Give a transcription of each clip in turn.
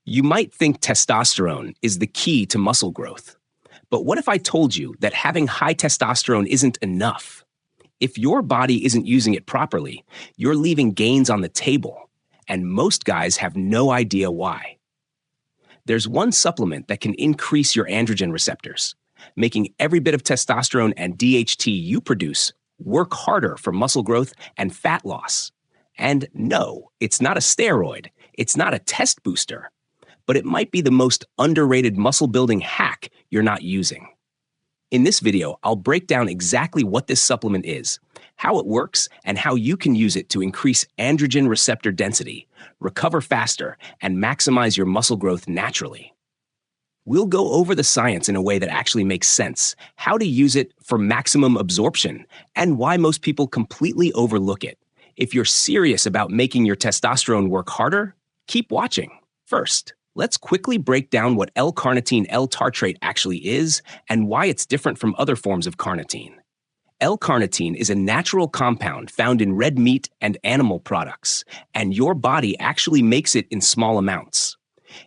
You might think testosterone is the key to muscle growth. But what if I told you that having high testosterone isn't enough? If your body isn't using it properly, you're leaving gains on the table, and most guys have no idea why. There's one supplement that can increase your androgen receptors, making every bit of testosterone and DHT you produce work harder for muscle growth and fat loss. And no, it's not a steroid, it's not a test booster, but it might be the most underrated muscle-building hack you're not using. In this video, I'll break down exactly what this supplement is, how it works, and how you can use it to increase androgen receptor density, recover faster, and maximize your muscle growth naturally. We'll go over the science in a way that actually makes sense, how to use it for maximum absorption, and why most people completely overlook it. If you're serious about making your testosterone work harder, keep watching. First, let's quickly break down what L-Carnitine L-Tartrate actually is and why it's different from other forms of carnitine. L-carnitine is a natural compound found in red meat and animal products, and your body actually makes it in small amounts.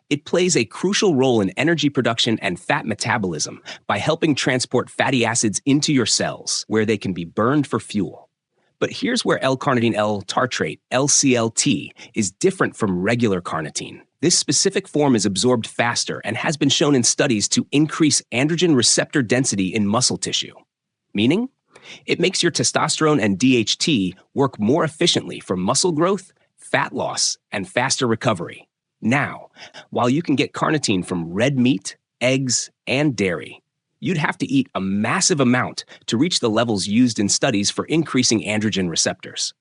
It plays a crucial role in energy production and fat metabolism by helping transport fatty acids into your cells, where they can be burned for fuel. But here's where L-Carnitine L-Tartrate, LCLT, is different from regular carnitine. This specific form is absorbed faster and has been shown in studies to increase androgen receptor density in muscle tissue. Meaning, it makes your testosterone and DHT work more efficiently for muscle growth, fat loss, and faster recovery. Now, while you can get carnitine from red meat, eggs, and dairy, you'd have to eat a massive amount to reach the levels used in studies for increasing androgen receptors.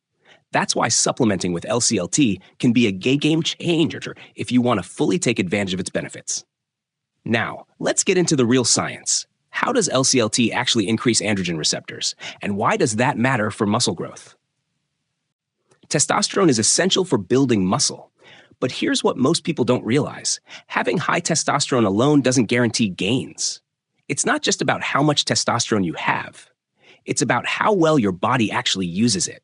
That's why supplementing with LCLT can be a game changer if you want to fully take advantage of its benefits. Now, let's get into the real science. How does LCLT actually increase androgen receptors, and why does that matter for muscle growth? Testosterone is essential for building muscle. But here's what most people don't realize. Having high testosterone alone doesn't guarantee gains. It's not just about how much testosterone you have. It's about how well your body actually uses it.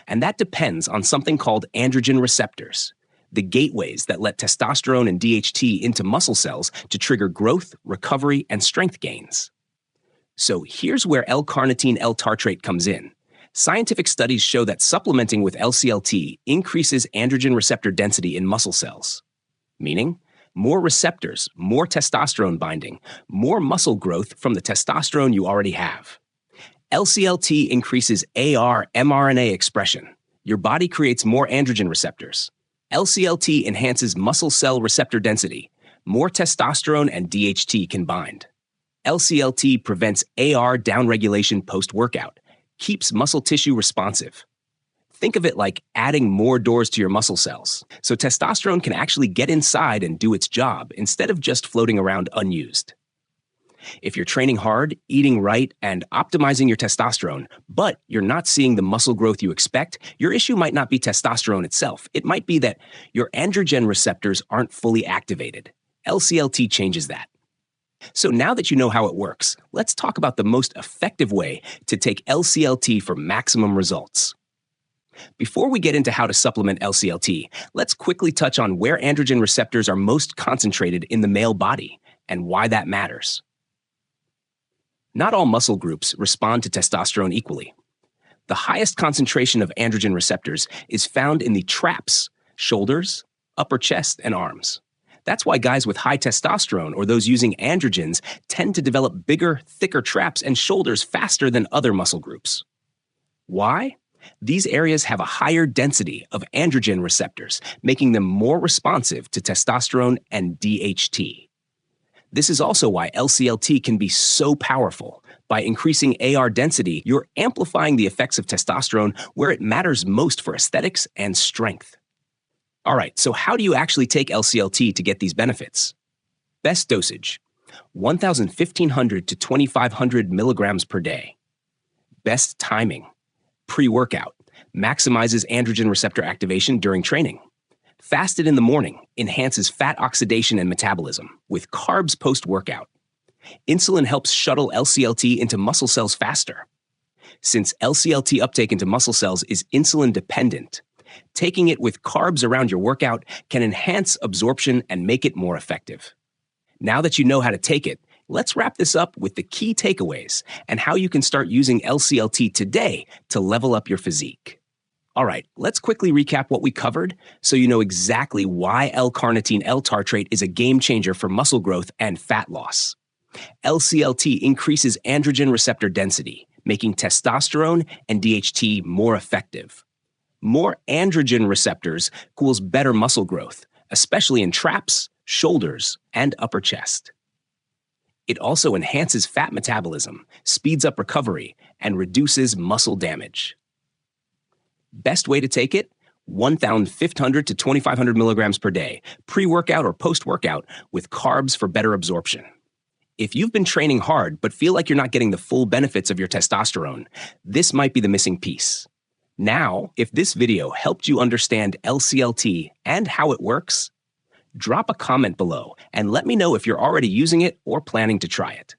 And that depends on something called androgen receptors, the gateways that let testosterone and DHT into muscle cells to trigger growth, recovery, and strength gains. So here's where L-Carnitine L-Tartrate comes in. Scientific studies show that supplementing with LCLT increases androgen receptor density in muscle cells, meaning more receptors, more testosterone binding, more muscle growth from the testosterone you already have. LCLT increases AR mRNA expression. Your body creates more androgen receptors. LCLT enhances muscle cell receptor density. More testosterone and DHT can bind. LCLT prevents AR downregulation post-workout, keeps muscle tissue responsive. Think of it like adding more doors to your muscle cells, so testosterone can actually get inside and do its job instead of just floating around unused. If you're training hard, eating right, and optimizing your testosterone, but you're not seeing the muscle growth you expect, your issue might not be testosterone itself. It might be that your androgen receptors aren't fully activated. LCLT changes that. So now that you know how it works, let's talk about the most effective way to take LCLT for maximum results. Before we get into how to supplement LCLT, let's quickly touch on where androgen receptors are most concentrated in the male body and why that matters. Not all muscle groups respond to testosterone equally. The highest concentration of androgen receptors is found in the traps, shoulders, upper chest, and arms. That's why guys with high testosterone or those using androgens tend to develop bigger, thicker traps and shoulders faster than other muscle groups. Why? These areas have a higher density of androgen receptors, making them more responsive to testosterone and DHT. This is also why LCLT can be so powerful. By increasing AR density, you're amplifying the effects of testosterone where it matters most for aesthetics and strength. All right, so how do you actually take LCLT to get these benefits? Best dosage, 1,500 to 2,500 milligrams per day. Best timing, pre-workout, maximizes androgen receptor activation during training. Fasted in the morning enhances fat oxidation and metabolism, with carbs post-workout. Insulin helps shuttle LCLT into muscle cells faster. Since LCLT uptake into muscle cells is insulin dependent, Taking it with carbs around your workout can enhance absorption and make it more effective. Now that you know how to take it, let's wrap this up with the key takeaways and how you can start using LCLT today to level up your physique. All right, let's quickly recap what we covered so you know exactly why L-Carnitine L-Tartrate is a game changer for muscle growth and fat loss. LCLT increases androgen receptor density, making testosterone and DHT more effective. More androgen receptors equals better muscle growth, especially in traps, shoulders, and upper chest. It also enhances fat metabolism, speeds up recovery, and reduces muscle damage. Best way to take it? 1,500 to 2,500 milligrams per day, pre-workout or post-workout, with carbs for better absorption. If you've been training hard but feel like you're not getting the full benefits of your testosterone, this might be the missing piece. Now, if this video helped you understand LCLT and how it works, drop a comment below and let me know if you're already using it or planning to try it.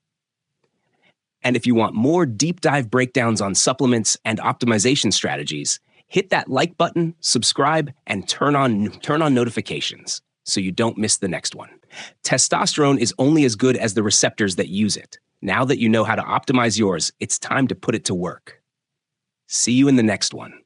And if you want more deep dive breakdowns on supplements and optimization strategies, hit that like button, subscribe, and turn on notifications so you don't miss the next one. Testosterone is only as good as the receptors that use it. Now that you know how to optimize yours, it's time to put it to work. See you in the next one.